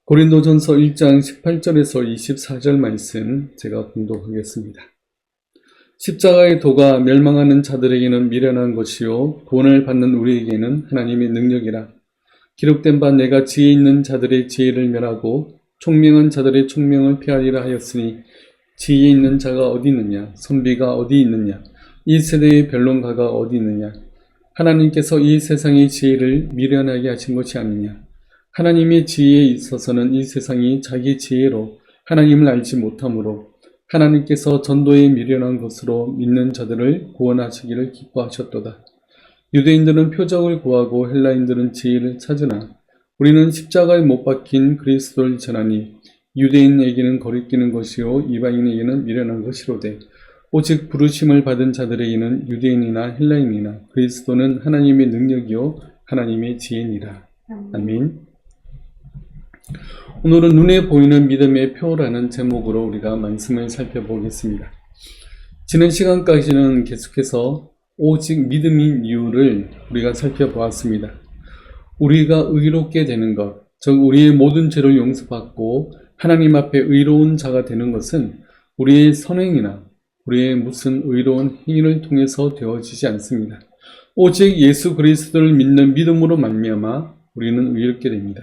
고린도전서 1장 18절에서 24절 말씀 제가 공독하겠습니다. 십자가의 도가 멸망하는 자들에게는 미련한 것이요 구원을 받는 우리에게는 하나님의 능력이라. 기록된 바 내가 지혜 있는 자들의 지혜를 멸하고 총명한 자들의 총명을 폐하리라 하였으니 지혜 있는 자가 어디 있느냐, 선비가 어디 있느냐, 이 세대의 변론가가 어디 있느냐. 하나님께서 이 세상의 지혜를 미련하게 하신 것이 아니냐. 하나님의 지혜에 있어서는 이 세상이 자기 지혜로 하나님을 알지 못하므로 하나님께서 전도에 미련한 것으로 믿는 자들을 구원하시기를 기뻐하셨도다. 유대인들은 표적을 구하고 헬라인들은 지혜를 찾으나 우리는 십자가에 못 박힌 그리스도를 전하니 유대인에게는 거리끼는 것이요 이방인에게는 미련한 것이로되 오직 부르심을 받은 자들에게는 유대인이나 헬라인이나 그리스도는 하나님의 능력이요 하나님의 지혜니라. 아멘. 오늘은 눈에 보이는 믿음의 표라는 제목으로 우리가 말씀을 살펴보겠습니다. 지난 시간까지는 계속해서 오직 믿음인 이유를 우리가 살펴보았습니다. 우리가 의롭게 되는 것, 즉 우리의 모든 죄를 용서받고 하나님 앞에 의로운 자가 되는 것은 우리의 선행이나 우리의 무슨 의로운 행위를 통해서 되어지지 않습니다. 오직 예수 그리스도를 믿는 믿음으로 말미암아 우리는 의롭게 됩니다.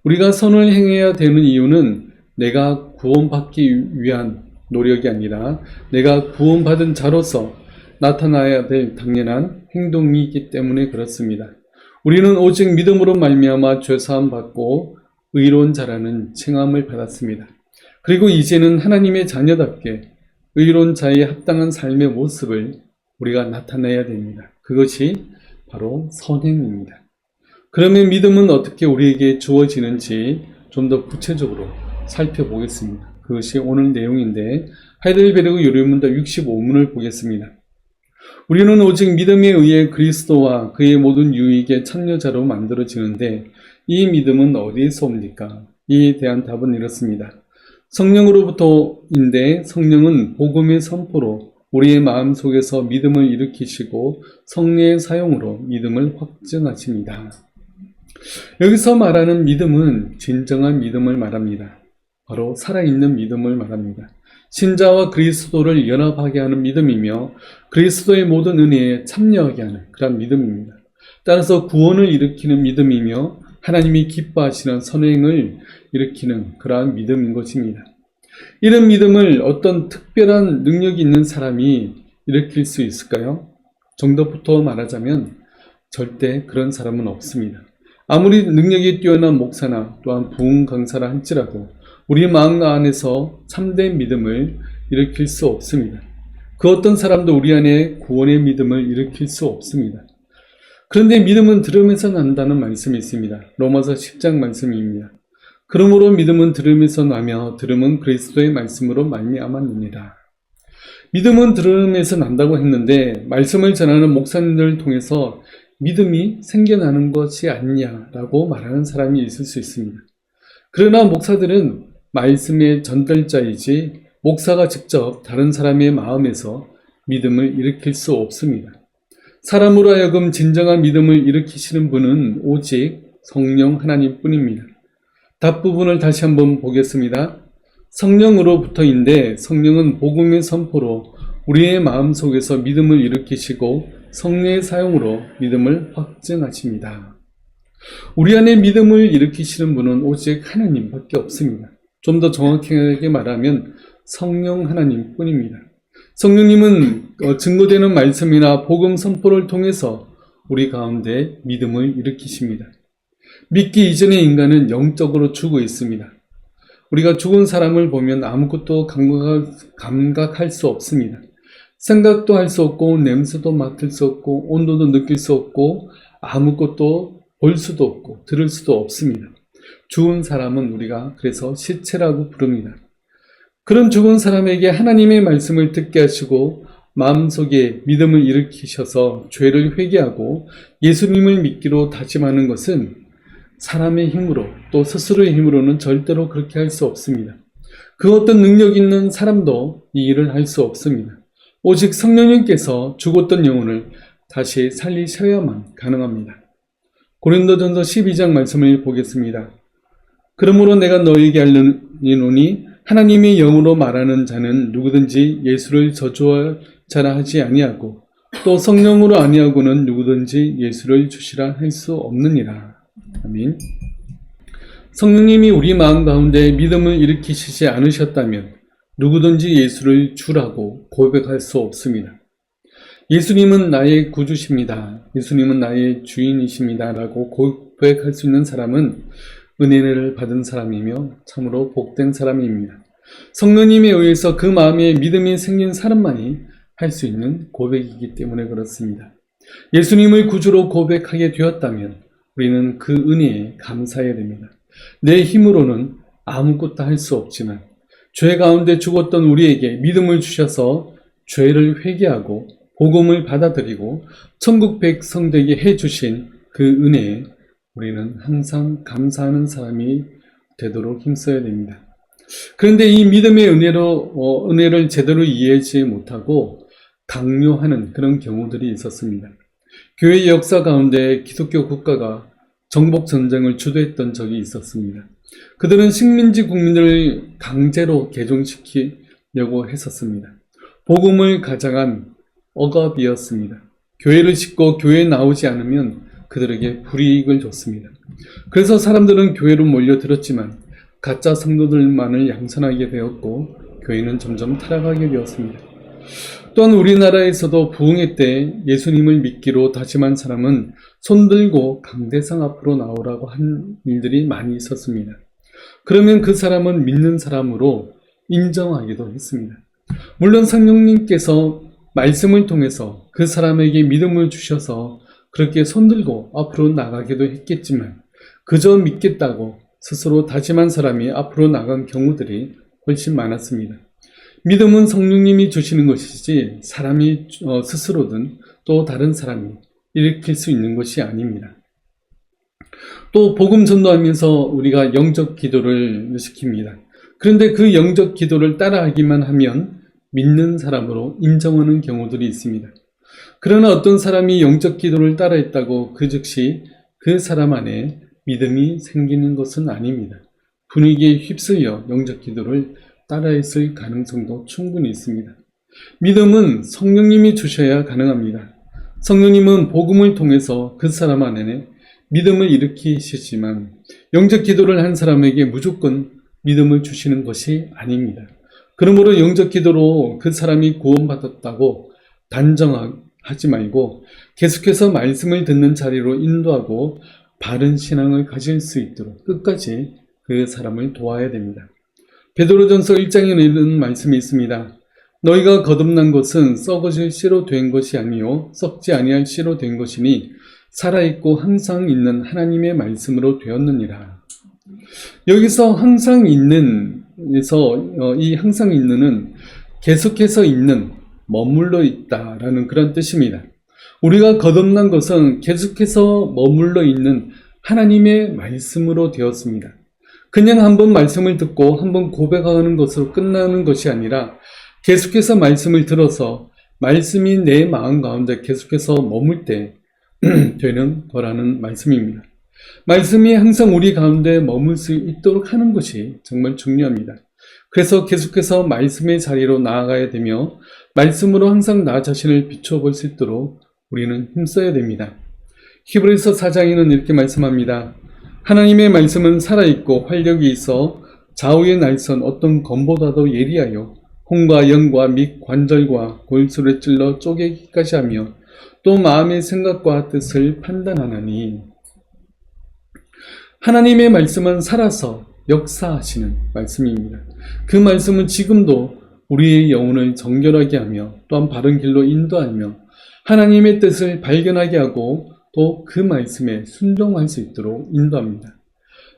우리가 선을 행해야 되는 이유는 내가 구원받기 위한 노력이 아니라 내가 구원받은 자로서 나타나야 될 당연한 행동이기 때문에 그렇습니다. 우리는 오직 믿음으로 말미암아 죄사함 받고 의로운 자라는 칭함을 받았습니다. 그리고 이제는 하나님의 자녀답게 의로운 자의 합당한 삶의 모습을 우리가 나타내야 됩니다. 그것이 바로 선행입니다. 그러면 믿음은 어떻게 우리에게 주어지는지 좀 더 구체적으로 살펴보겠습니다. 그것이 오늘 내용인데 하이델베르그 요리문답 65문을 보겠습니다. 우리는 오직 믿음에 의해 그리스도와 그의 모든 유익의 참여자로 만들어지는데 이 믿음은 어디에서 옵니까? 이에 대한 답은 이렇습니다. 성령으로부터인데 성령은 복음의 선포로 우리의 마음속에서 믿음을 일으키시고 성령의 사용으로 믿음을 확증하십니다. 여기서 말하는 믿음은 진정한 믿음을 말합니다. 바로 살아있는 믿음을 말합니다. 신자와 그리스도를 연합하게 하는 믿음이며 그리스도의 모든 은혜에 참여하게 하는 그런 믿음입니다. 따라서 구원을 일으키는 믿음이며 하나님이 기뻐하시는 선행을 일으키는 그러한 믿음인 것입니다. 이런 믿음을 어떤 특별한 능력이 있는 사람이 일으킬 수 있을까요? 정답부터 말하자면 절대 그런 사람은 없습니다. 아무리 능력이 뛰어난 목사나 또한 부흥 강사라 할지라도 우리 마음 안에서 참된 믿음을 일으킬 수 없습니다. 그 어떤 사람도 우리 안에 구원의 믿음을 일으킬 수 없습니다. 그런데 믿음은 들음에서 난다는 말씀이 있습니다. 로마서 10장 말씀입니다. 그러므로 믿음은 들음에서 나며 들음은 그리스도의 말씀으로 말미암았느니라. 믿음은 들음에서 난다고 했는데 말씀을 전하는 목사님들을 통해서 믿음이 생겨나는 것이 아니냐라고 말하는 사람이 있을 수 있습니다. 그러나 목사들은 말씀의 전달자이지 목사가 직접 다른 사람의 마음에서 믿음을 일으킬 수 없습니다. 사람으로 하여금 진정한 믿음을 일으키시는 분은 오직 성령 하나님뿐입니다. 답 부분을 다시 한번 보겠습니다. 성령으로부터인데 성령은 복음의 선포로 우리의 마음속에서 믿음을 일으키시고 성령의 사용으로 믿음을 확증하십니다. 우리 안에 믿음을 일으키시는 분은 오직 하나님밖에 없습니다. 좀 더 정확하게 말하면 성령 하나님뿐입니다. 성령님은 증거되는 말씀이나 복음 선포를 통해서 우리 가운데 믿음을 일으키십니다. 믿기 이전의 인간은 영적으로 죽어 있습니다. 우리가 죽은 사람을 보면 아무것도 감각할 수 없습니다. 생각도 할 수 없고 냄새도 맡을 수 없고 온도도 느낄 수 없고 아무것도 볼 수도 없고 들을 수도 없습니다. 죽은 사람은 우리가 그래서 시체라고 부릅니다. 그런 죽은 사람에게 하나님의 말씀을 듣게 하시고 마음속에 믿음을 일으키셔서 죄를 회개하고 예수님을 믿기로 다짐하는 것은 사람의 힘으로 또 스스로의 힘으로는 절대로 그렇게 할 수 없습니다. 그 어떤 능력 있는 사람도 이 일을 할 수 없습니다. 오직 성령님께서 죽었던 영혼을 다시 살리셔야만 가능합니다. 고린도전서 12장 말씀을 보겠습니다. 그러므로 내가 너에게 알리노니 하나님의 영으로 말하는 자는 누구든지 예수를 저주할 자라 하지 아니하고 또 성령으로 아니하고는 누구든지 예수를 주시라 할 수 없느니라. 아멘. 성령님이 우리 마음 가운데 믿음을 일으키시지 않으셨다면 누구든지 예수를 주라고 고백할 수 없습니다. 예수님은 나의 구주십니다. 예수님은 나의 주인이십니다. 라고 고백할 수 있는 사람은 은혜를 받은 사람이며 참으로 복된 사람입니다. 성령님에 의해서 그 마음에 믿음이 생긴 사람만이 할 수 있는 고백이기 때문에 그렇습니다. 예수님을 구주로 고백하게 되었다면 우리는 그 은혜에 감사해야 됩니다. 내 힘으로는 아무것도 할 수 없지만 죄 가운데 죽었던 우리에게 믿음을 주셔서 죄를 회개하고 복음을 받아들이고 천국 백성 되게 해주신 그 은혜에 우리는 항상 감사하는 사람이 되도록 힘써야 됩니다. 그런데 이 믿음의 은혜를 제대로 이해하지 못하고 강요하는 그런 경우들이 있었습니다. 교회 역사 가운데 기독교 국가가 정복 전쟁을 주도했던 적이 있었습니다. 그들은 식민지 국민들을 강제로 개종시키려고 했었습니다. 복음을 가장한 억압이었습니다. 교회를 싣고 교회에 나오지 않으면 그들에게 불이익을 줬습니다. 그래서 사람들은 교회로 몰려들었지만 가짜 성도들만을 양산하게 되었고 교회는 점점 타락하게 되었습니다. 또한 우리나라에서도 부흥회 때 예수님을 믿기로 다짐한 사람은 손들고 강대상 앞으로 나오라고 한 일들이 많이 있었습니다. 그러면 그 사람은 믿는 사람으로 인정하기도 했습니다. 물론 성령님께서 말씀을 통해서 그 사람에게 믿음을 주셔서 그렇게 손들고 앞으로 나가기도 했겠지만 그저 믿겠다고 스스로 다짐한 사람이 앞으로 나간 경우들이 훨씬 많았습니다. 믿음은 성령님이 주시는 것이지 사람이 스스로든 또 다른 사람이 일으킬 수 있는 것이 아닙니다. 또 복음 전도하면서 우리가 영적 기도를 시킵니다. 그런데 그 영적 기도를 따라하기만 하면 믿는 사람으로 인정하는 경우들이 있습니다. 그러나 어떤 사람이 영적 기도를 따라했다고 그 즉시 그 사람 안에 믿음이 생기는 것은 아닙니다. 분위기에 휩쓸려 영적 기도를 따라했을 가능성도 충분히 있습니다. 믿음은 성령님이 주셔야 가능합니다. 성령님은 복음을 통해서 그 사람 안에 믿음을 일으키시지만 영적 기도를 한 사람에게 무조건 믿음을 주시는 것이 아닙니다. 그러므로 영적 기도로 그 사람이 구원받았다고 단정하지 말고 계속해서 말씀을 듣는 자리로 인도하고 바른 신앙을 가질 수 있도록 끝까지 그 사람을 도와야 됩니다. 베드로전서 1장에 이런 말씀이 있습니다. 너희가 거듭난 것은 썩어질 씨로 된 것이 아니요 썩지 아니할 씨로 된 것이니 살아있고 항상 있는 하나님의 말씀으로 되었느니라. 여기서 항상 있는에서 이 항상 있는은 계속해서 있는, 머물러 있다라는 그런 뜻입니다. 우리가 거듭난 것은 계속해서 머물러 있는 하나님의 말씀으로 되었습니다. 그냥 한번 말씀을 듣고 한번 고백하는 것으로 끝나는 것이 아니라 계속해서 말씀을 들어서 말씀이 내 마음 가운데 계속해서 머물 때 되는 거라는 말씀입니다. 말씀이 항상 우리 가운데 머물 수 있도록 하는 것이 정말 중요합니다. 그래서 계속해서 말씀의 자리로 나아가야 되며 말씀으로 항상 나 자신을 비춰볼 수 있도록 우리는 힘써야 됩니다. 히브리서 4장에는 이렇게 말씀합니다. 하나님의 말씀은 살아있고 활력이 있어 좌우의 날선 어떤 검보다도 예리하여 혼과 영과 및 관절과 골수를 찔러 쪼개기까지 하며 또 마음의 생각과 뜻을 판단하나니. 하나님의 말씀은 살아서 역사하시는 말씀입니다. 그 말씀은 지금도 우리의 영혼을 정결하게 하며 또한 바른 길로 인도하며 하나님의 뜻을 발견하게 하고 또 그 말씀에 순종할 수 있도록 인도합니다.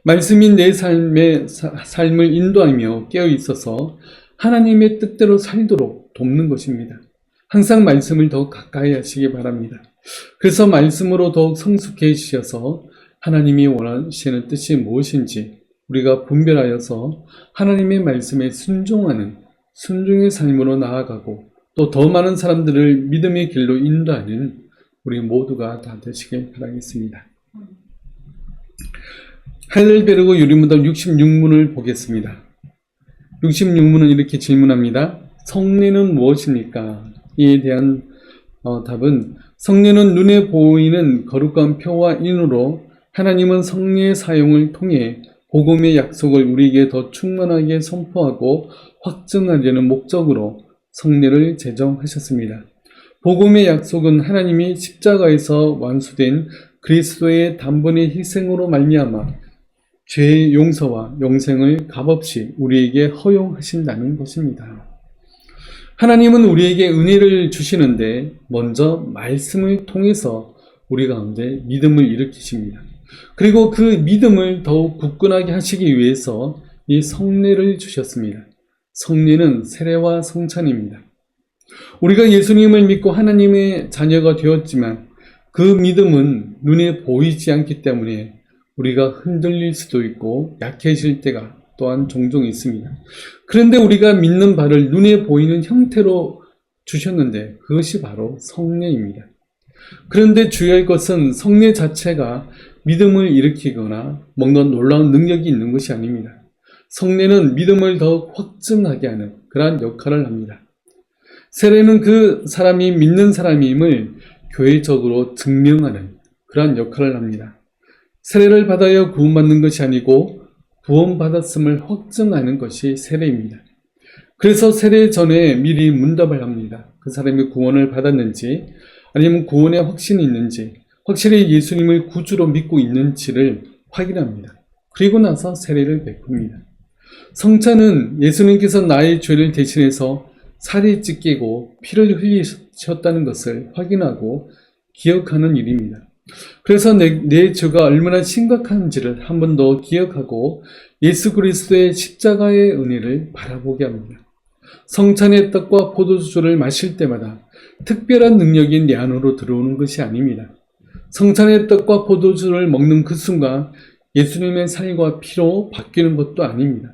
말씀이 내 삶을 인도하며 깨어 있어서 하나님의 뜻대로 살도록 돕는 것입니다. 항상 말씀을 더 가까이 하시기 바랍니다. 그래서 말씀으로 더욱 성숙해지셔서 하나님이 원하시는 뜻이 무엇인지 우리가 분별하여서 하나님의 말씀에 순종하는 순종의 삶으로 나아가고 또 더 많은 사람들을 믿음의 길로 인도하는 우리 모두가 다 되시길 바라겠습니다. 하이델베르그 유리문답 66문을 보겠습니다. 66문은 이렇게 질문합니다. 성례는 무엇입니까? 이에 대한 답은 성례는 눈에 보이는 거룩한 표와 인으로 하나님은 성례의 사용을 통해 복음의 약속을 우리에게 더 충만하게 선포하고 확증하려는 목적으로 성례를 제정하셨습니다. 복음의 약속은 하나님이 십자가에서 완수된 그리스도의 단번의 희생으로 말미암아 죄의 용서와 영생을 값없이 우리에게 허용하신다는 것입니다. 하나님은 우리에게 은혜를 주시는데 먼저 말씀을 통해서 우리 가운데 믿음을 일으키십니다. 그리고 그 믿음을 더욱 굳건하게 하시기 위해서 이 성례를 주셨습니다. 성례는 세례와 성찬입니다. 우리가 예수님을 믿고 하나님의 자녀가 되었지만 그 믿음은 눈에 보이지 않기 때문에 우리가 흔들릴 수도 있고 약해질 때가 또한 종종 있습니다. 그런데 우리가 믿는 바를 눈에 보이는 형태로 주셨는데 그것이 바로 성례입니다. 그런데 주의할 것은 성례 자체가 믿음을 일으키거나 뭔가 놀라운 능력이 있는 것이 아닙니다. 성례는 믿음을 더욱 확증하게 하는 그러한 역할을 합니다. 세례는 그 사람이 믿는 사람임을 교회적으로 증명하는 그러한 역할을 합니다. 세례를 받아야 구원받는 것이 아니고 구원받았음을 확증하는 것이 세례입니다. 그래서 세례 전에 미리 문답을 합니다. 그 사람이 구원을 받았는지 아니면 구원의 확신이 있는지 확실히 예수님을 구주로 믿고 있는지를 확인합니다. 그리고 나서 세례를 베풉니다. 성찬은 예수님께서 나의 죄를 대신해서 살이 찢기고 피를 흘리셨다는 것을 확인하고 기억하는 일입니다. 그래서 내 죄가 얼마나 심각한지를 한 번 더 기억하고 예수 그리스도의 십자가의 은혜를 바라보게 합니다. 성찬의 떡과 포도주를 마실 때마다 특별한 능력이 내 안으로 들어오는 것이 아닙니다. 성찬의 떡과 포도주를 먹는 그 순간 예수님의 살과 피로 바뀌는 것도 아닙니다.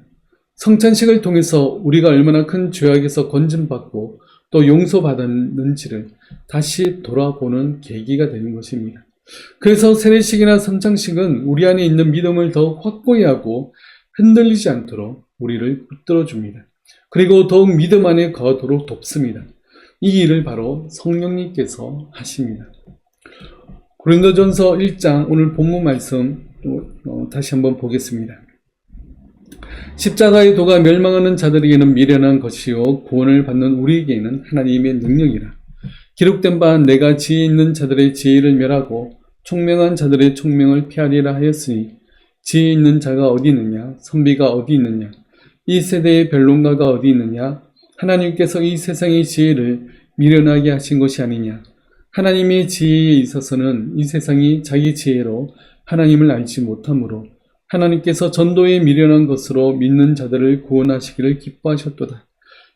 성찬식을 통해서 우리가 얼마나 큰 죄악에서 건진받고 또 용서받았는지를 다시 돌아보는 계기가 되는 것입니다. 그래서 세례식이나 성찬식은 우리 안에 있는 믿음을 더욱 확고히 하고 흔들리지 않도록 우리를 붙들어 줍니다. 그리고 더욱 믿음 안에 거하도록 돕습니다. 이 일을 바로 성령님께서 하십니다. 고린도전서 1장 오늘 본문 말씀 다시 한번 보겠습니다. 십자가의 도가 멸망하는 자들에게는 미련한 것이요 구원을 받는 우리에게는 하나님의 능력이라. 기록된 바 내가 지혜 있는 자들의 지혜를 멸하고 총명한 자들의 총명을 피하리라 하였으니 지혜 있는 자가 어디 있느냐 선비가 어디 있느냐 이 세대의 변론가가 어디 있느냐 하나님께서 이 세상의 지혜를 미련하게 하신 것이 아니냐 하나님의 지혜에 있어서는 이 세상이 자기 지혜로 하나님을 알지 못하므로 하나님께서 전도에 미련한 것으로 믿는 자들을 구원하시기를 기뻐하셨도다.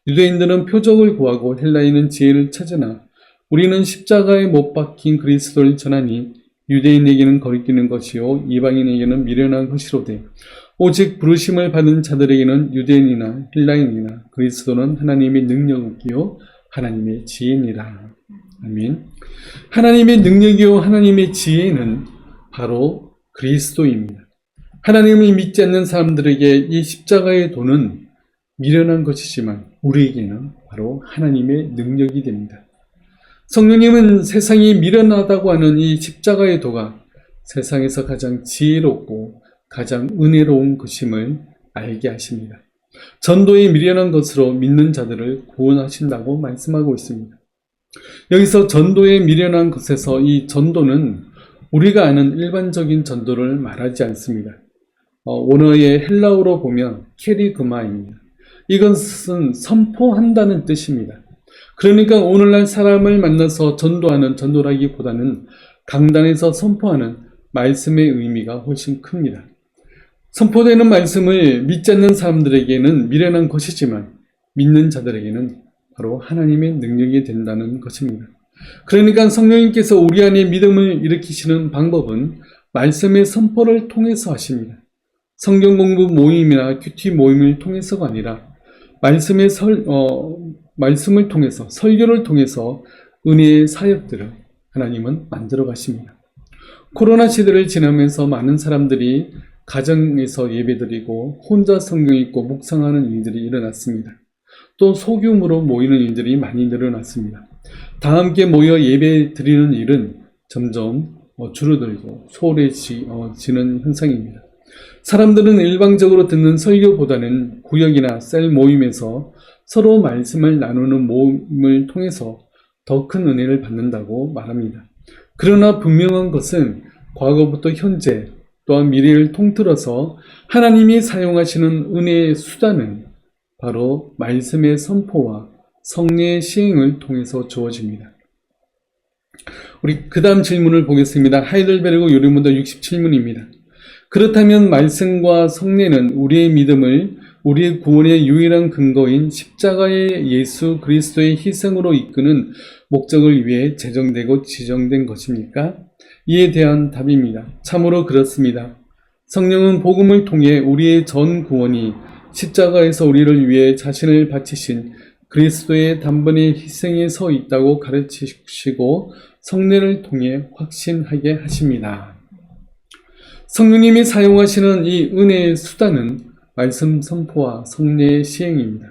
유대인들은 표적을 구하고 헬라인은 지혜를 찾으나 우리는 십자가에 못 박힌 그리스도를 전하니 유대인에게는 거리끼는 것이요 이방인에게는 미련한 것이로되 오직 부르심을 받은 자들에게는 유대인이나 헬라인이나 그리스도는 하나님의 능력이요 하나님의 지혜니라. 아멘. 하나님의 능력이요 하나님의 지혜는 바로 그리스도입니다. 하나님을 믿지 않는 사람들에게 이 십자가의 도는 미련한 것이지만 우리에게는 바로 하나님의 능력이 됩니다. 성령님은 세상이 미련하다고 하는 이 십자가의 도가 세상에서 가장 지혜롭고 가장 은혜로운 것임을 알게 하십니다. 전도에 미련한 것으로 믿는 자들을 구원하신다고 말씀하고 있습니다. 여기서 전도에 미련한 것에서 이 전도는 우리가 아는 일반적인 전도를 말하지 않습니다. 원어의 헬라어로 보면 케리그마입니다. 이것은 선포한다는 뜻입니다. 그러니까 오늘날 사람을 만나서 전도하는 전도라기보다는 강단에서 선포하는 말씀의 의미가 훨씬 큽니다. 선포되는 말씀을 믿지 않는 사람들에게는 미련한 것이지만 믿는 자들에게는 바로 하나님의 능력이 된다는 것입니다. 그러니까 성령님께서 우리 안에 믿음을 일으키시는 방법은 말씀의 선포를 통해서 하십니다. 성경 공부 모임이나 큐티 모임을 통해서가 아니라 말씀을 통해서 설교를 통해서 은혜의 사역들을 하나님은 만들어 가십니다. 코로나 시대를 지나면서 많은 사람들이 가정에서 예배드리고 혼자 성경 읽고 묵상하는 일들이 일어났습니다. 또 소규모로 모이는 일들이 많이 늘어났습니다. 다 함께 모여 예배 드리는 일은 점점 줄어들고 소홀해지는 현상입니다. 사람들은 일방적으로 듣는 설교보다는 구역이나 셀 모임에서 서로 말씀을 나누는 모임을 통해서 더 큰 은혜를 받는다고 말합니다. 그러나 분명한 것은 과거부터 현재 또한 미래를 통틀어서 하나님이 사용하시는 은혜의 수단은 바로 말씀의 선포와 성례의 시행을 통해서 주어집니다. 우리 그 다음 질문을 보겠습니다. 하이델베르그 요리문답 67문입니다. 그렇다면 말씀과 성례는 우리의 믿음을 우리의 구원의 유일한 근거인 십자가의 예수 그리스도의 희생으로 이끄는 목적을 위해 제정되고 지정된 것입니까? 이에 대한 답입니다. 참으로 그렇습니다. 성령은 복음을 통해 우리의 전 구원이 십자가에서 우리를 위해 자신을 바치신 그리스도의 단번에 희생에 서 있다고 가르치시고 성례를 통해 확신하게 하십니다. 성령님이 사용하시는 이 은혜의 수단은 말씀 선포와 성례의 시행입니다.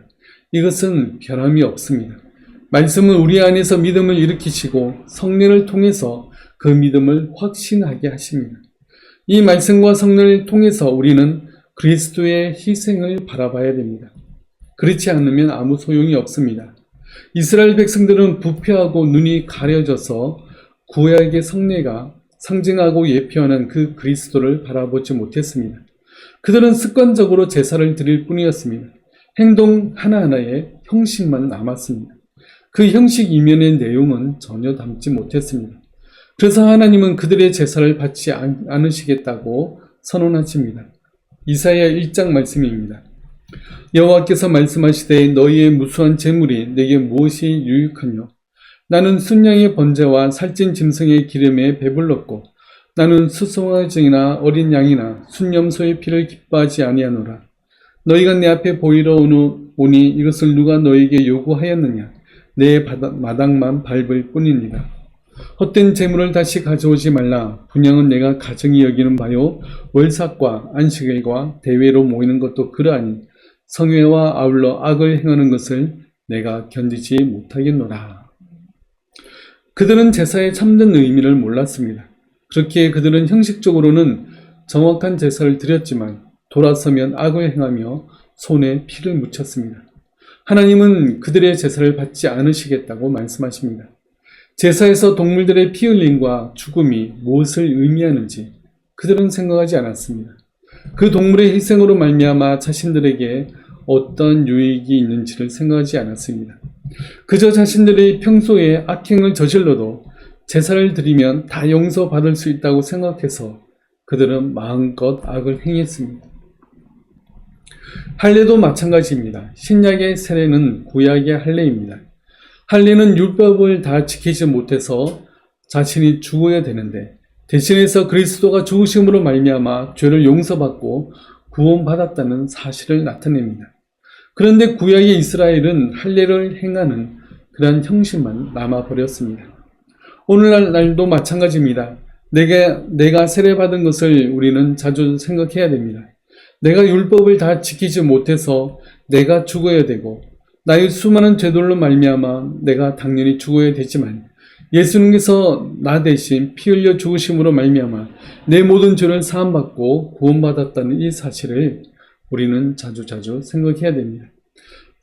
이것은 변함이 없습니다. 말씀은 우리 안에서 믿음을 일으키시고 성례를 통해서 그 믿음을 확신하게 하십니다. 이 말씀과 성례를 통해서 우리는 그리스도의 희생을 바라봐야 됩니다. 그렇지 않으면 아무 소용이 없습니다. 이스라엘 백성들은 부패하고 눈이 가려져서 구약의 성례가 상징하고 예표하는 그 그리스도를 바라보지 못했습니다. 그들은 습관적으로 제사를 드릴 뿐이었습니다. 행동 하나하나에 형식만 남았습니다. 그 형식 이면의 내용은 전혀 담지 못했습니다. 그래서 하나님은 그들의 제사를 받지 않으시겠다고 선언하십니다. 이사야 1장 말씀입니다. 여호와께서 말씀하시되 너희의 무수한 재물이 내게 무엇이 유익하며 나는 순양의 번제와 살찐 짐승의 기름에 배불렀고 나는 수송아지나 어린 양이나 순염소의 피를 기뻐하지 아니하노라. 너희가 내 앞에 보이러 오니 이것을 누가 너희에게 요구하였느냐. 내 마당만 밟을 뿐이니라. 헛된 재물을 다시 가져오지 말라. 분향은 내가 가증히 여기는 바요 월삭과 안식일과 대회로 모이는 것도 그러하니 성회와 아울러 악을 행하는 것을 내가 견디지 못하겠노라. 그들은 제사의 참된 의미를 몰랐습니다. 그렇기에 그들은 형식적으로는 정확한 제사를 드렸지만 돌아서면 악을 행하며 손에 피를 묻혔습니다. 하나님은 그들의 제사를 받지 않으시겠다고 말씀하십니다. 제사에서 동물들의 피 흘림과 죽음이 무엇을 의미하는지 그들은 생각하지 않았습니다. 그 동물의 희생으로 말미암아 자신들에게 어떤 유익이 있는지를 생각하지 않았습니다. 그저 자신들의 평소에 악행을 저질러도 제사를 드리면 다 용서받을 수 있다고 생각해서 그들은 마음껏 악을 행했습니다. 할례도 마찬가지입니다. 신약의 세례는 구약의 할례입니다. 할례는 율법을 다 지키지 못해서 자신이 죽어야 되는데 대신해서 그리스도가 죽으심으로 말미암아 죄를 용서받고 구원받았다는 사실을 나타냅니다. 그런데 구약의 이스라엘은 할례를 행하는 그러한 형식만 남아버렸습니다. 오늘날도 마찬가지입니다. 내가 세례받은 것을 우리는 자주 생각해야 됩니다. 내가 율법을 다 지키지 못해서 내가 죽어야 되고 나의 수많은 죄들로 말미암아 내가 당연히 죽어야 되지만 예수님께서 나 대신 피 흘려 죽으심으로 말미암아 내 모든 죄를 사함받고 구원받았다는 이 사실을 우리는 자주자주 생각해야 됩니다.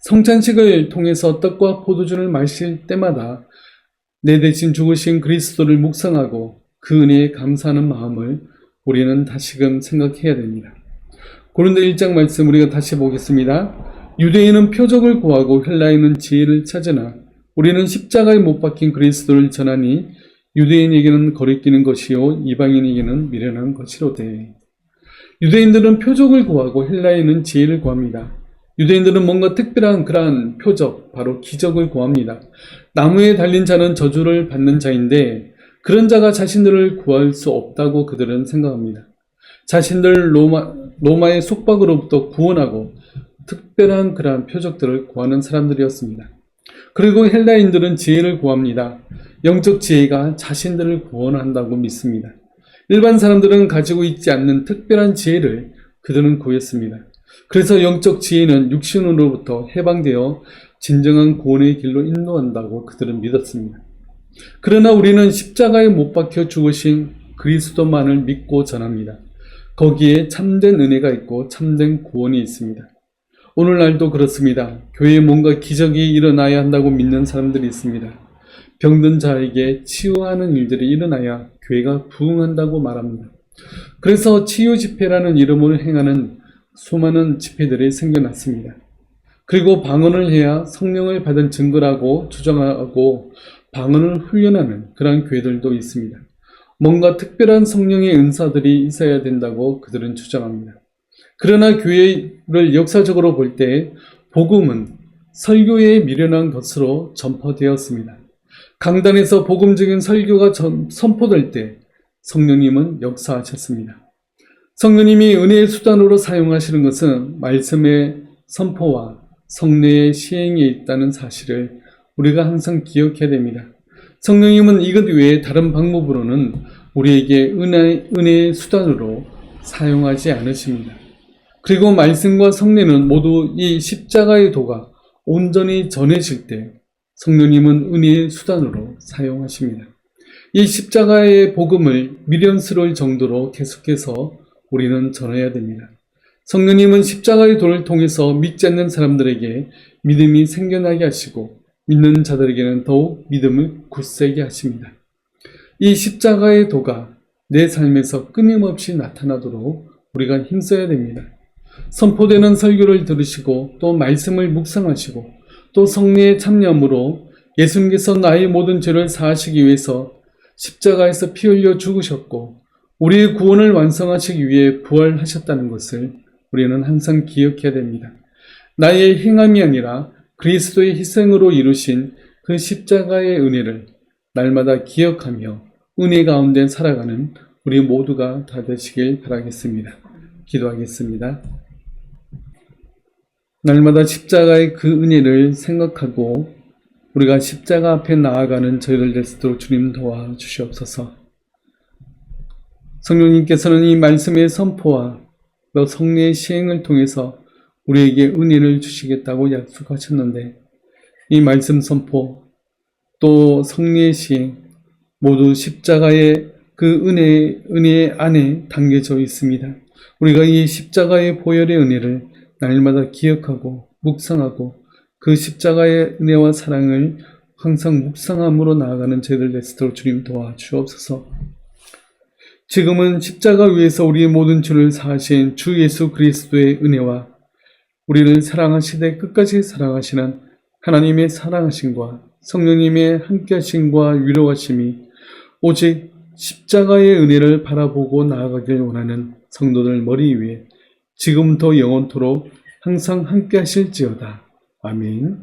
성찬식을 통해서 떡과 포도주를 마실 때마다 내 대신 죽으신 그리스도를 묵상하고 그 은혜에 감사하는 마음을 우리는 다시금 생각해야 됩니다. 고린도 1장 말씀 우리가 다시 보겠습니다. 유대인은 표적을 구하고 헬라인은 지혜를 찾으나 우리는 십자가에 못 박힌 그리스도를 전하니 유대인에게는 거리끼는 것이요 이방인에게는 미련한 것이로되. 유대인들은 표적을 구하고 헬라인은 지혜를 구합니다. 유대인들은 뭔가 특별한 그러한 표적, 바로 기적을 구합니다. 나무에 달린 자는 저주를 받는 자인데 그런 자가 자신들을 구할 수 없다고 그들은 생각합니다. 자신들 로마의 속박으로부터 구원하고 특별한 그러한 표적들을 구하는 사람들이었습니다. 그리고 헬라인들은 지혜를 구합니다. 영적 지혜가 자신들을 구원한다고 믿습니다. 일반 사람들은 가지고 있지 않는 특별한 지혜를 그들은 구했습니다. 그래서 영적 지혜는 육신으로부터 해방되어 진정한 구원의 길로 인도한다고 그들은 믿었습니다. 그러나 우리는 십자가에 못 박혀 죽으신 그리스도만을 믿고 전합니다. 거기에 참된 은혜가 있고 참된 구원이 있습니다. 오늘날도 그렇습니다. 교회에 뭔가 기적이 일어나야 한다고 믿는 사람들이 있습니다. 병든 자에게 치유하는 일들이 일어나야 교회가 부흥한다고 말합니다. 그래서 치유 집회라는 이름으로 행하는 수많은 집회들이 생겨났습니다. 그리고 방언을 해야 성령을 받은 증거라고 주장하고 방언을 훈련하는 그런 교회들도 있습니다. 뭔가 특별한 성령의 은사들이 있어야 된다고 그들은 주장합니다. 그러나 교회를 역사적으로 볼 때 복음은 설교에 미련한 것으로 전파되었습니다. 강단에서 복음적인 설교가 선포될 때 성령님은 역사하셨습니다. 성령님이 은혜의 수단으로 사용하시는 것은 말씀의 선포와 성례의 시행에 있다는 사실을 우리가 항상 기억해야 됩니다. 성령님은 이것 외에 다른 방법으로는 우리에게 은혜의 수단으로 사용하지 않으십니다. 그리고 말씀과 성례는 모두 이 십자가의 도가 온전히 전해질 때 성령님은 은혜의 수단으로 사용하십니다. 이 십자가의 복음을 미련스러울 정도로 계속해서 우리는 전해야 됩니다. 성령님은 십자가의 도를 통해서 믿지 않는 사람들에게 믿음이 생겨나게 하시고 믿는 자들에게는 더욱 믿음을 굳세게 하십니다. 이 십자가의 도가 내 삶에서 끊임없이 나타나도록 우리가 힘써야 됩니다. 선포되는 설교를 들으시고 또 말씀을 묵상하시고 또 성례에 참여함으로 예수님께서 나의 모든 죄를 사하시기 위해서 십자가에서 피 흘려 죽으셨고 우리의 구원을 완성하시기 위해 부활하셨다는 것을 우리는 항상 기억해야 됩니다. 나의 행함이 아니라 그리스도의 희생으로 이루신 그 십자가의 은혜를 날마다 기억하며 은혜 가운데 살아가는 우리 모두가 다 되시길 바라겠습니다. 기도하겠습니다. 날마다 십자가의 그 은혜를 생각하고 우리가 십자가 앞에 나아가는 저희들 될 수 있도록 주님 도와주시옵소서. 성령님께서는 이 말씀의 선포와 또 성례의 시행을 통해서 우리에게 은혜를 주시겠다고 약속하셨는데 이 말씀 선포 또 성례의 시행 모두 십자가의 그 은혜 안에 담겨져 있습니다. 우리가 이 십자가의 보혈의 은혜를 날마다 기억하고 묵상하고 그 십자가의 은혜와 사랑을 항상 묵상함으로 나아가는 저희들 될 수 있도록 주님 도와주옵소서. 지금은 십자가 위에서 우리의 모든 죄를 사하신 주 예수 그리스도의 은혜와 우리를 사랑하시되 끝까지 사랑하시는 하나님의 사랑하심과 성령님의 함께하심과 위로하심이 오직 십자가의 은혜를 바라보고 나아가길 원하는 성도들 머리 위에 지금부터 영원토록 항상 함께하실지어다. 아멘.